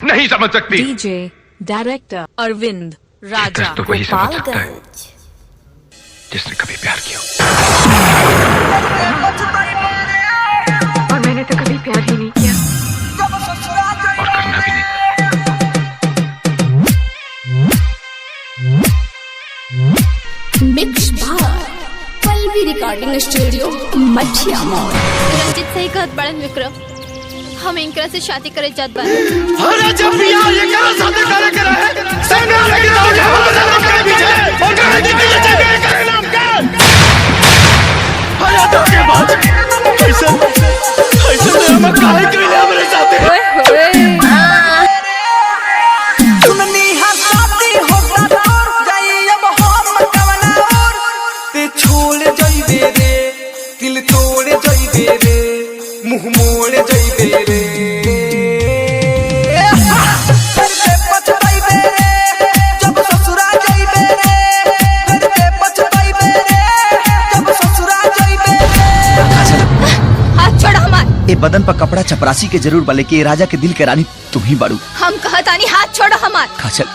नहीं समझ सकती। डीजे डायरेक्टर अरविंद राजा तो वही समझ सकता है जिसने कभी प्यार किया। और मैंने तो कभी प्यार ही नहीं किया और करना भी नहीं। मिक्स बार पल्लवी रिकॉर्डिंग स्टूडियो मठिया मोड़। रंजित सही कहत बड़न विक्रम, हम इनकरा से शादी करे जात बानी। अरे जब भी यार ये करा शादी करे है संग लेके आओ हम बदल के पीछे और करे के पीछे करे नाम का। अरे तो के बाद ऐसे हम काहे कइले हमरे साथे। सुननी हंसाती होता तोर जाई अब हम कवना और ते छोड़ जाइबे रे दिल तोड़ जाइबे रे मुंह मोड़ जाइबे रे करके पछताइबे रे जब ससुरा जाइबे रे करके पछताइबे रे जब ससुरा जाइबे रे। हाथ छोड़ हमार। ए बदन पर कपड़ा चपरासी के जरूर बले के राजा के दिल के रानी तुम ही बाड़ू। हम कहतानी हाथ छोड़ हमार। काजल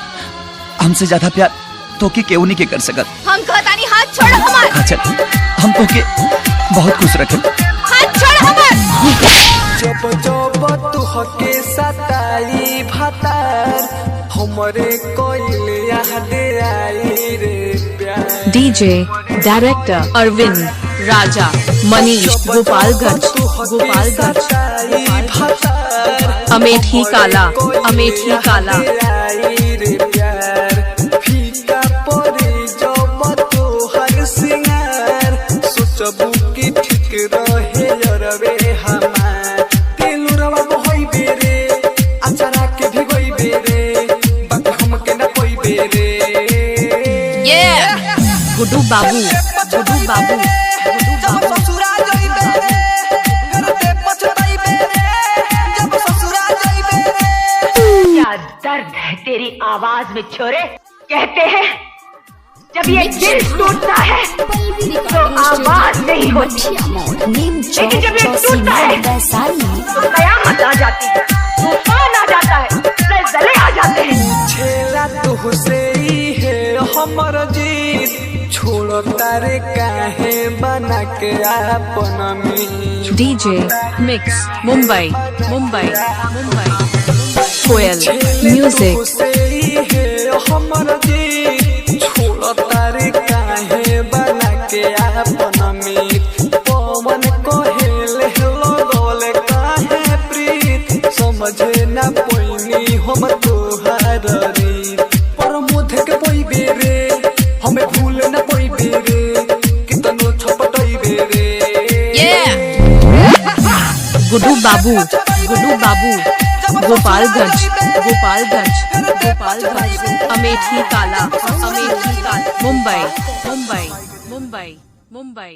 हमसे ज्यादा प्यार तो के केहू नहीं के कर सकत। हम कहतानी हाथ छोड़ हमार। काजल हम तो के बहुत खुश रखे। हाथ छोड़ हमार। जब जब तू हके सताई भतार हमरे कोइल याद आई रे प्यार। डीजे डायरेक्टर अरविंद राजा मनीष गोपालगंज अमेठी काला अमेठी काला। फीका परे जब तो हर सिंगार सोचबू की ठीक रहे अरवे हमार तेलुरवा होई बेरे अचारा के भी होई बेरे बात हमके न कोई बेरे। ये गुड्डू बाबू गुड्डू बाबू जब ससुरा जाइबे रे करते पछताइबे रे जब ससुरा जाइबे रे। क्या दर्द है तेरी आवाज में छोरे। कहते हैं जब ये दिल टूटता है तो आवाज नहीं होती, लेकिन जब ये टूटता है तो कयामत आ जाती है, तूफान आ जाता है, जलजले आ जाते हैं। छेला तुहसे ही है हमर जीत छोड़ो तारे काहे बना के अपन में। डीजे मिक्स मुंबई मुंबई मुंबई कोयल म्यूजिक। तुहसे ही है हमर जीत छोड़ो तारे काहे बना के अपन में। पवन कहेले लगोले काहे प्रीत समझे ना पोइनी हम तोहार रीत पर मुझे के पोई बेरे हमें भूल न पोई बेरे कितनो छपटई बेरे। गुड्डू बाबू गोपालगंज गोपालगंज गोपालगंज अमेठी काला मुंबई मुंबई मुंबई मुंबई।